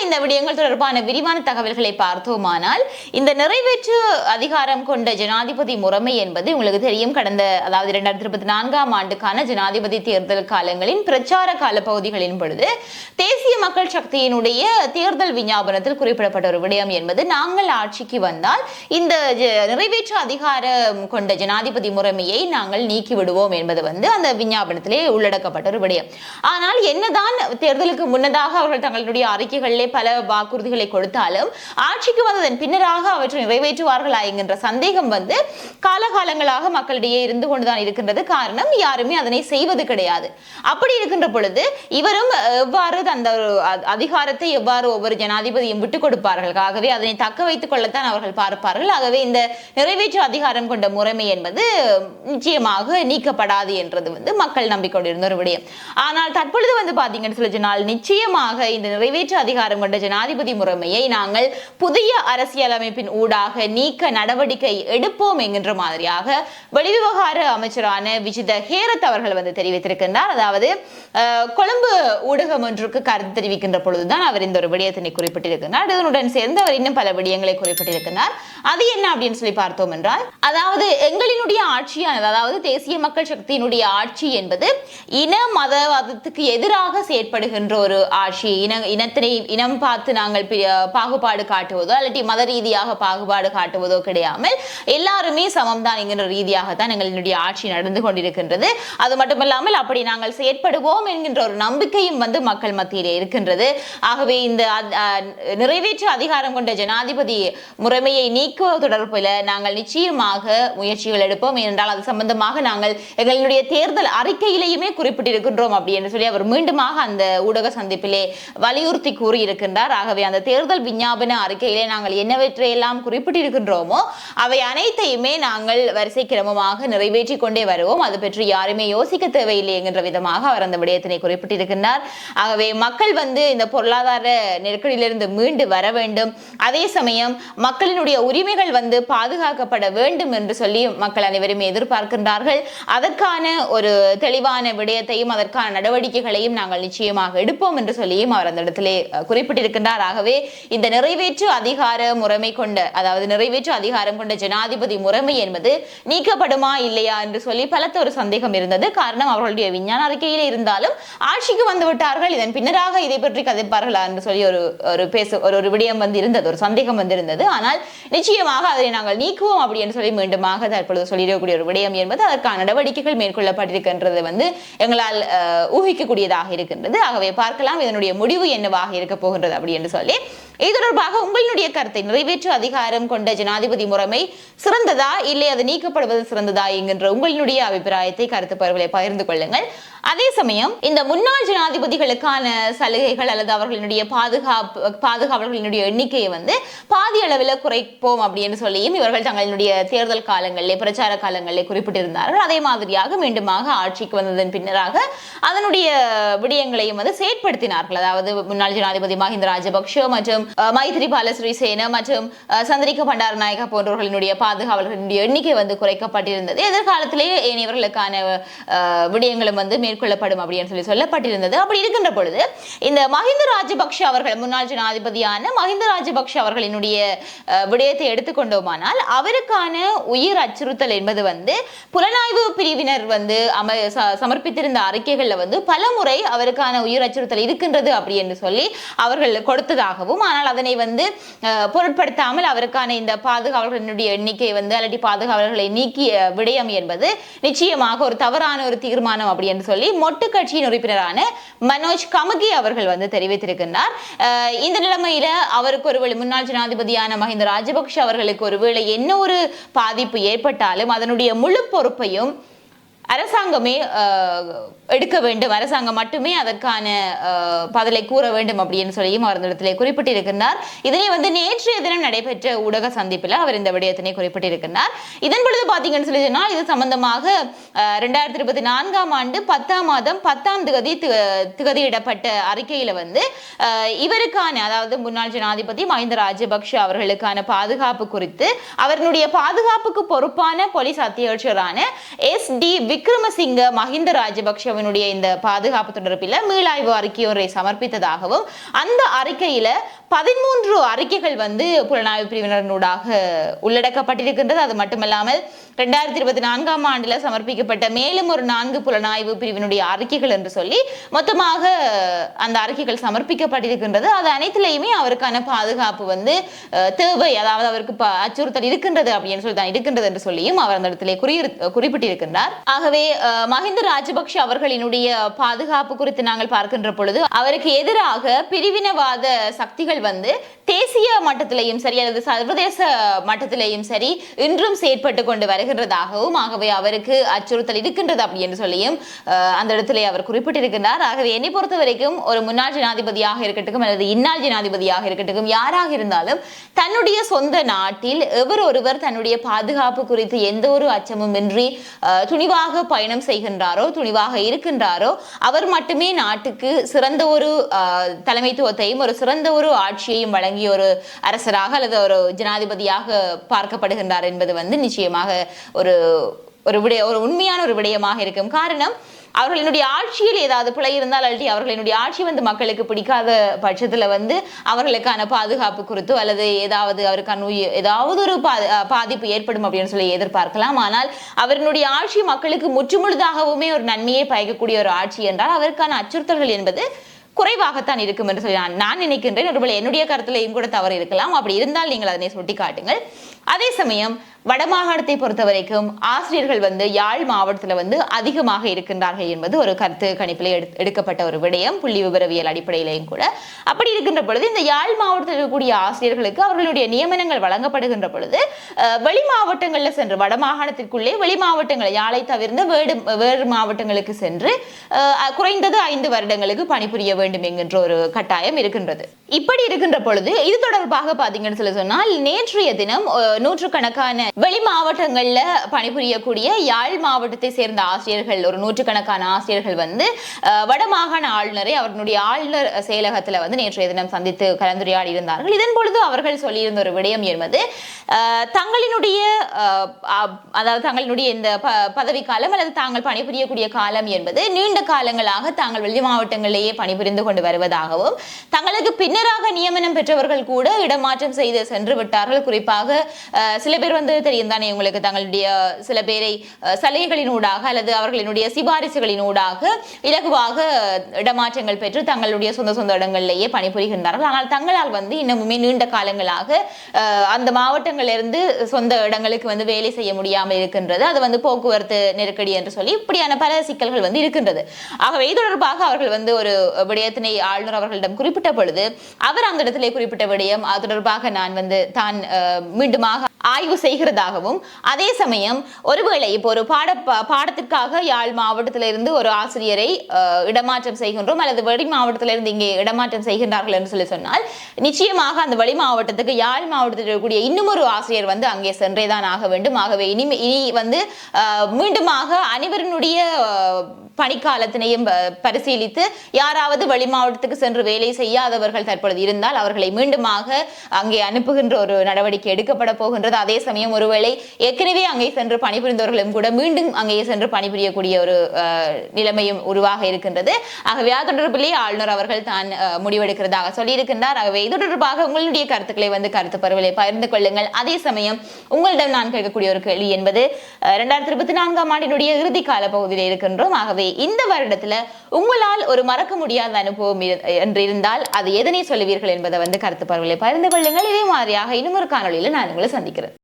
இந்த விடயங்கள் தொடர்பான விரிவான தகவல்களை பார்த்தோமானால், இந்த நிறைவேற்று அதிகாரம் கொண்ட ஜனாதிபதி முறைமை என்பது உங்களுக்கு தெரியும், கடந்த அதாவது 2024ஆம் ஆண்டுக்கான ஜனாதிபதி தேர்தல் காலங்களின் பிரச்சார கால பகுதிகளின் பொழுது தேசிய மக்கள் சக்தியினுடைய தேர்தல் விஞ்ஞாபனத்தில் குறிப்பிடப்பட்ட ஒரு விடயம் என்பது, நாங்கள் ஆட்சிக்கு வந்தால் இந்த நிறைவேற்று அதிகாரம் கொண்ட ஜனாதிபதி முறைமையை நாங்கள் நீக்கி விடுவோம் என்பது அந்த விஞ்ஞாபனத்திலே உள்ளடக்கப்பட்ட ஒரு விடயம். ஆனால் என்னதான் தேர்தலுக்கு முன்னதாக அவர்கள் தங்களுடைய அறிக்கைகளிலே பல வாக்குறுதிகளை கொடுத்தாலும் ஆட்சிக்கு வந்ததன் பின்னராக அவற்றை நிறைவேற்றுவார்களா என்கின்ற சந்தேகம் காலகாலங்களாக மக்களிடையே இருந்து கொண்டுதான் இருக்கின்றது. காரணம், யாருமே அதனை செய்வது கிடையாது. அப்படி இருக்கின்ற பொழுது இவரும் எவ்வாறு அந்த அதிகாரத்தை எவ்வாறு ஒவ்வொரு ஜனாதிபதியும் விட்டுக் கொடுப்பார்கள்? ஆகவே அதனை தக்க வைத்துக் கொள்ளத்தான் அவர்கள் பார்ப்பார்கள். ஆகவே இந்த நிறைவேற்று அதிகாரம் கொண்ட முறைமை என்பது நிச்சயமாக நீக்கப்படாது என்றது மக்கள் நம்பிக்கொண்டிருந்த ஒரு விடயம். ஆனால் தற்பொழுது பாத்தீங்கன்னு சொல்லி சொன்னால், நிச்சயமாக இந்த நிறைவேற்று அதிகாரம் கொண்ட ஜனாதிபதி முறைமையை நாங்கள் புதிய அரசியலமைப்பின் ஊடாக நீக்க நடவடிக்கை எடுப்போம் என்கின்ற மாதிரியாக வெளிவிவகார அமைச்சரான விஜித ஹேரத் அவர்கள் தெரிவித்திருக்கின்றார். அதாவது கொழும்பு ஊடகம் ஒன்றுக்கு கருத்து தெரிவிக்கின்ற பொழுதுதான் அவர் இந்த ஒரு விடயத்தினை குறிப்பிட்டிருக்கிறார். இதனுடன் சேர்ந்து அவர் இன்னும் பல விடயங்களை குறிப்பிட்டிருக்கிறார். அது என்ன அப்படின்னு சொல்லி பார்த்தோம் என்றால், அதாவது எங்களினுடைய ஆட்சியானது, அதாவது தேசிய மக்கள் சக்தியினுடைய ஆட்சி என்பது இன மதவாதத்துக்கு எதிராக செயற்படுகின்ற ஒரு ஆட்சி. இனம் பார்த்து நாங்கள் பாகுபாடு காட்டுவதோ அல்லது மத ரீதியாக பாகுபாடு காட்டுவதோ கிடையாமல் எல்லாருமே சமம்தான் என்கின்ற ரீதியாகத்தான் எங்களுடைய ஆட்சி நடந்து கொண்டிருக்கின்றது. அது மட்டுமல்லாமல் அப்படி நாங்கள் செயற்படுவோம் என்கின்ற ஒரு நம்பிக்கையும் மக்கள் மத்தியிலே இருக்கின்றது. ஆகவே இந்த நிறைவேற்று அதிகாரம் கொண்ட ஜனாதிபதி முறைமையை நீக்குவது தொடர்பில் நாங்கள் நிச்சயமாக முயற்சிகள் எடுப்போம். ஏனென்றால் அது சம்பந்தமாக நாங்கள் எங்களுடைய தேர்தல் அறிக்கையிலேயுமே குறிப்பிட்டிருக்கின்றோம் அப்படி என்று சொல்லி அவர் மீண்டுமாக அந்த ஊடக சந்திப்பிலே வலியுறுத்தி கூறியிருக்கின்றார். ஆகவே அந்த தேர்தல் விஞ்ஞாபன அறிக்கையிலே நாங்கள் என்னவற்றையெல்லாம் குறிப்பிட்டிருக்கின்றோமோ அவை அனைத்தையுமே நாங்கள் வரிசை கிரமமாக நிறைவேற்றி கொண்டே வருவோம். அது பற்றி யாருமே யோசிக்க தேவையில்லை என்கின்ற விதமாக அவர் அந்த விடயத்தினை குறிப்பிட்டிருக்கின்றார். ஆகவே மக்கள் இந்த பொருளாதார நெருக்கடியிலிருந்து மீண்டு வர வேண்டும், அதே சமயம் மக்களினுடைய உரிமைகள் பாதுகாக்கப்பட வேண்டும் என்று சொல்லி மக்கள் அனைவரும் எதிர்பார்க்கின்றார்கள். அதற்கான ஒரு தெளிவான விடயத்தையும் அதற்கான நடவடிக்கைகளையும் நாங்கள் நிச்சயமாக எடுப்போம் என்று சொல்லியும் அவர் அந்த இடத்திலே குறிப்பிட்டிருக்கின்றார். ஆகவே இந்த நிறைவேற்று அதிகார முறைமை கொண்ட, அதாவது நிறைவேற்று அதிகாரம் கொண்ட ஜனாதிபதி முறைமை என்பது நீக்கப்படுமா இல்லையா என்று சொல்லி பலத்த ஒரு சந்தேகம் இருந்தது. காரணம், அவர்களுடைய விஞ்ஞான அறிக்கையிலே இருந்தாலும் ஆட்சிக்கு வந்து விட்டார்கள், இதன் பின்னராக இதை பற்றி கதைப்பார்களா என்று சொல்லி ஒரு விடயம் இருந்தது, ஒரு சந்தேகம் இருந்தது. ஆனால் நிச்சயமாக அதை நாங்கள் நீக்குவோம் அப்படி என்று சொல்லி மீண்டுமாக தற்பொழுது சொல்லிடக்கூடிய ஒரு விடயம் என்பது அதற்கான நடவடிக்கைகள் மேற்கொள்ளப்பட்டிருக்கின்றது எங்களால் ஊகிக்கக்கூடியதாக இருக்கின்றது. ஆகவே பார்க்கலாம் இதனுடைய முடிவு என்னவாக இருக்க போகின்றது அப்படி என்று சொல்லி. இது தொடர்பாக உங்களுடைய கருத்தை, நிறைவேற்று அதிகாரம் கொண்ட ஜனாதிபதி முறைமை சிறந்ததா இல்லை அது நீக்கப்படுவது சிறந்ததா என்கின்ற உங்களுடைய அபிப்பிராயத்தை கருத்து பகிர்ந்து கொள்ளுங்கள். அதே சமயம் இந்த முன்னாள் ஜனாதிபதிகளுக்கான சலுகைகள் அல்லது அவர்களுடைய பாதுகாவலர்களுடைய எண்ணிக்கையை பாதி அளவில் குறைப்போம் அப்படின்னு சொல்லியும் இவர்கள் தங்களுடைய தேர்தல் காலங்களிலே, பிரச்சார காலங்களிலே குறிப்பிட்டிருந்தார்கள். அதே மாதிரியாக மீண்டுமாக ஆட்சிக்கு வந்ததன் பின்னராக அதனுடைய விடயங்களையும் செயற்படுத்தினார்கள். அதாவது முன்னாள் ஜனாதிபதி மஹிந்த ராஜபக்ஷ மற்றும் மைத்ரிபால சிறிசேன மற்றும் சந்திரிகா பண்டாரநாயகா போன்றவர்களுடைய பாதுகாவலர்களுடைய எண்ணிக்கை குறைக்கப்பட்டிருந்தது. எதிர்காலத்திலேயே இவர்களுக்கான விடயங்களும் மேற்கொள்ளப்படும் அப்படின்னு சொல்லி சொல்லப்பட்டிருந்தது. அப்படி இருக்கின்ற பொழுது இந்த மஹிந்த ராஜபக்ஷ அவர்கள், முன்னாள் ஜனாதிபதியான மஹிந்த ராஜபக்ஷ அவர்களினுடைய விடயத்தை எடுத்துக்கொண்டோமானால் அவருக்கான உயிர் அச்சுறுத்தல் என்பது புலனாய்வு பிரிவினர் சமர்ப்பித்திருந்த அறிக்கைகள்ல பல முறை அவருக்கான உயிர் அச்சுறுத்தல் இருக்கின்றது அப்படி என்று சொல்லி அவர்கள் கொடுத்ததாகவும், ஆனால் அதனை பொருட்படுத்தாமல் அவருக்கான இந்த பாதுகாவலர்களுடைய எண்ணிக்கை அல்லது பாதுகாவலர்களை நீக்கிய விடயம் என்பது நிச்சயமாக ஒரு தவறான ஒரு தீர்மானம் அப்படி என்று சொல்லி மொட்டு கட்சியின் உறுப்பினரான மனோஜ் கமகி அவர்கள் தெரிவித்திருக்கின்றார். இந்த நிலைமையில அவருக்கு ஒருவேளை முன்னாள் ஜனாதிபதியான மஹிந்த ராஜபக்ஷ அவர்களுக்கு ஒருவேளை என்ன ஒரு பாதிப்பு ஏற்பட்டாலும் அதனுடைய முழு பொறுப்பையும் அரசாங்கமே எடுக்க வேண்டும், அரசாங்கம் மட்டுமே அதற்கான பதிலை கூற வேண்டும் அப்படின்னு சொல்லியும் அவர் இந்த இடத்திலே குறிப்பிட்டிருக்கின்றார். இதனை நேற்றைய தினம் நடைபெற்ற ஊடக சந்திப்பில் அவர் இந்த விடயத்தினை குறிப்பிட்டிருக்கின்றார். இதன் பொழுது பார்த்தீங்கன்னு சொல்லி சொன்னால், இது சம்பந்தமாக 2024ஆம் ஆண்டு 10ஆம் மாதம் 10ஆம் திகதியிடப்பட்ட அறிக்கையில இவருக்கான, அதாவது முன்னாள் ஜனாதிபதி மஹிந்த ராஜபக்ஷ அவர்களுக்கான பாதுகாப்பு குறித்து அவர்களுடைய பாதுகாப்புக்கு பொறுப்பான போலீஸ் அத்தியட்சரான SD விக்ரமசிங்க மஹிந்த ராஜபக்ஷவினுடைய இந்த பாதுகாப்பு தொடர்பில் மீளாய்வு அறிக்கை ஒன்றை சமர்ப்பித்ததாகவும், அந்த அறிக்கையில 13 அறிக்கைகள் வந்து புலனாய்வு பிரிவினரினூடாக உள்ளடக்கப்பட்டிருக்கின்றது. அது மட்டுமல்லாமல் 2024ஆம் ஆண்டுல சமர்ப்பிக்கப்பட்ட மேலும் ஒரு 4 புலனாய்வு பிரிவினுடைய அறிக்கைகள் என்று சொல்லி மொத்தமாக அந்த அறிக்கைகள் சமர்ப்பிக்கப்பட்டிருக்கின்றது. அது அனைத்திலையுமே அவருக்கான பாதுகாப்பு வந்து தேவை, அதாவது அவருக்கு அச்சுறுத்தல் இருக்கின்றது அப்படின்னு சொல்லி தான் இருக்கின்றது என்று சொல்லியும் அவர் அந்த இடத்திலே குறிப்பிட்டிருக்கின்றார். ஆகவே மஹிந்த ராஜபக்ஷ அவர்களினுடைய பாதுகாப்பு குறித்து நாங்கள் பார்க்கின்ற பொழுது அவருக்கு எதிராக பிரிவினவாத சக்திகள் வந்து தேசிய மட்டத்திலேயும் சரி அல்லது சர்வதேச மட்டத்திலேயும் சரி இன்றும் செயற்பட்டு கொண்டு வருகின்றதாகவும், ஆகவே அவருக்கு அச்சுறுத்தல் இருக்கின்றது அப்படி என்று சொல்லியும் அந்த இடத்திலே அவர் குறிப்பிட்டிருக்கின்றார். ஆகவே என்னை பொறுத்த வரைக்கும் ஒரு முன்னாள் ஜனாதிபதியாக இருக்கட்டும் அல்லது இந்நாள் ஜனாதிபதியாக இருக்கட்டும் யாராக இருந்தாலும் தன்னுடைய சொந்த நாட்டில் ஒருவர் தன்னுடைய பாதுகாப்பு குறித்து எந்த ஒரு அச்சமும் இன்றி துணிவாக பயணம் செய்கின்றாரோ, துணிவாக இருக்கின்றாரோ, அவர் மட்டுமே நாட்டுக்கு சிறந்த ஒரு தலைமைத்துவத்தையும் ஒரு சிறந்த ஒரு ஆட்சியையும் வழங்கிய ஒரு அரசராக அல்லது ஒரு ஜனாதிபதியாக பார்க்கப்படுகின்றார் என்பது வந்து நிச்சயமாக ஒரு உண்மையான ஒரு விடயமாக இருக்கும். காரணம், அவர்களினுடைய ஆட்சியில் ஏதாவது பிழை இருந்தால் அல்லது அவர்களினுடைய ஆட்சி வந்து மக்களுக்கு பிடிக்காத பட்சத்துல வந்து அவர்களுக்கான பாதுகாப்பு குறித்தோ அல்லது ஏதாவது அவருக்கான ஏதாவது ஒரு பாதிப்பு ஏற்படும் அப்படின்னு சொல்லி எதிர்பார்க்கலாம். ஆனால் அவர்களுடைய ஆட்சி மக்களுக்கு முற்றுமுழுதாகவுமே ஒரு நன்மையை பயக்கக்கூடிய ஒரு ஆட்சி என்றால் அவருக்கான அச்சுறுத்தல்கள் என்பது குறைவாகத்தான் இருக்கும் என்று சொல்லி நான் நினைக்கின்றேன். ஒருவேளை என்னுடைய கருத்திலையும் கூட தவறு இருக்கலாம். அப்படி இருந்தால் நீங்கள் அதனை சுட்டி காட்டுங்கள். அதே சமயம் வடமாகாணத்தை பொறுத்த வரைக்கும் ஆசிரியர்கள் வந்து யாழ் மாவட்டத்தில் வந்து அதிகமாக இருக்கின்றார்கள் என்பது ஒரு கருத்து கணிப்பில் எடுக்கப்பட்ட ஒரு விடயம், புள்ளி விவரவியல் அடிப்படையிலையும் கூட. அப்படி இருக்கின்ற பொழுது இந்த யாழ் மாவட்டத்தில் இருக்கக்கூடிய ஆசிரியர்களுக்கு அவர்களுடைய நியமனங்கள் வழங்கப்படுகின்ற பொழுது வெளி மாவட்டங்களில் சென்று வடமாகாணத்திற்குள்ளே வெளி மாவட்டங்கள் யாழை தவிர்ந்த வேறு மாவட்டங்களுக்கு சென்று குறைந்தது 5 வருடங்களுக்கு பணிபுரிய வேண்டும் என்கின்ற ஒரு கட்டாயம் இருக்கின்றது. இப்படி இருக்கின்ற பொழுது இது தொடர்பாக பாத்தீங்கன்னு சொல்லி சொன்னால் நேற்றைய தினம் நூற்றுக்கணக்கான வெளி மாவட்டங்கள்ல பணிபுரியக்கூடிய யாழ் மாவட்டத்தை சேர்ந்த ஆசிரியர்கள், ஒரு நூற்றுக்கணக்கான ஆசிரியர்கள் வந்து வடமாகாண ஆளுநரை அவர்களுடைய ஆளுநர் செயலகத்துல வந்து நேற்றைய தினம் சந்தித்து கலந்துரையாடி இருந்தார்கள். இதன் பொழுது அவர்கள் சொல்லியிருந்த ஒரு விடயம் என்பது தங்களினுடைய அதாவது தங்களினுடைய இந்த பதவி காலம் அல்லது தாங்கள் பணிபுரியக்கூடிய காலம் என்பது நீண்ட காலங்களாக தாங்கள் வெளி மாவட்டங்களிலேயே பணிபுரிந்து கொண்டு வருவதாகவும், தங்களுக்கு பின்னராக நியமனம் பெற்றவர்கள் கூட இடமாற்றம் செய்து சென்று விட்டார்கள். குறிப்பாக சில பேர் வந்து தெரியும் தானே உங்களுக்கு, தங்களுடைய சில பேரை சலுகைகளினூடாக அல்லது அவர்களினுடைய சிபாரிசுகளினூடாக இலகுவாக இடமாற்றங்கள் பெற்று தங்களுடைய சொந்த இடங்களிலேயே பணிபுரிகின்றார்கள். ஆனால் தங்களால் வந்து இன்னமுமே நீண்ட காலங்களாக அந்த மாவட்டங்களிலிருந்து சொந்த இடங்களுக்கு வந்து வேலை செய்ய முடியாமல் இருக்கின்றது. அது வந்து போக்குவரத்து நெருக்கடி என்று சொல்லி இப்படியான பல சிக்கல்கள் வந்து இருக்கின்றது. ஆகவே இது தொடர்பாக அவர்கள் வந்து ஒரு விடயத்தினை ஆளுநர் அவர்களிடம் குறிப்பிட்ட பொழுது அவர் அந்த இடத்திலே குறிப்பிட்ட விடயம் அது தொடர்பாக நான் வந்து தான் மீண்டுமாக ஆய்வு செய்கிறதாகவும், அதே சமயம் ஒருவேளை இப்போ ஒரு பாடத்திற்காக யாழ் மாவட்டத்திலிருந்து ஒரு ஆசிரியரை இடமாற்றம் செய்கின்றோம் அல்லது வெளி மாவட்டத்திலிருந்து இங்கே இடமாற்றம் செய்கின்றார்கள் என்று சொல்லி சொன்னால் நிச்சயமாக அந்த வெளி மாவட்டத்துக்கு யாழ் மாவட்டத்தில் இருக்கக்கூடிய இன்னும் ஒரு ஆசிரியர் வந்து அங்கே சென்றேதான் ஆக வேண்டும். ஆகவே இனி வந்து மீண்டுமாக அனைவருடைய பணிக்காலத்தினையும் பரிசீலித்து யாராவது வெளி மாவட்டத்துக்கு சென்று வேலை செய்யாதவர்கள் தற்பொழுது இருந்தால் அவர்களை மீண்டுமாக அங்கே அனுப்புகின்ற ஒரு நடவடிக்கை எடுக்கப்பட போகின்றது. அதே சமயம் ஒருவேளை ஏற்கனவே அங்கே சென்று பணிபுரிந்தவர்களும் கூட மீண்டும் அங்கே சென்று பணிபுரியக்கூடிய ஒரு நிலைமையும் உருவாக இருக்கின்றது. ஆகவே அது தொடர்பிலே ஆளுநர் அவர்கள் தான் முடிவெடுக்கிறதாக சொல்லியிருக்கின்றார். ஆகவே இது தொடர்பாக உங்களுடைய கருத்துக்களை வந்து கருத்து பரவலை பகிர்ந்து கொள்ளுங்கள். அதே சமயம் உங்களிடம் நான் கேட்கக்கூடிய ஒரு கேள்வி என்பது 2024ஆம் ஆண்டினுடைய இறுதி கால பகுதியில் இருக்கின்றோம். ஆகவே இந்த வருடத்துல உங்களால் ஒரு மறக்க முடியாத அனுபவம் என்று இருந்தால் அது எதனை சொல்லுவீர்கள் என்பதை வந்து கருத்து பரவலை பகிர்ந்து கொள்ளுங்கள். இதே மாதிரியாக இன்னும் ஒரு காணொலியில் நான் உங்களை சந்திக்கிறேன்.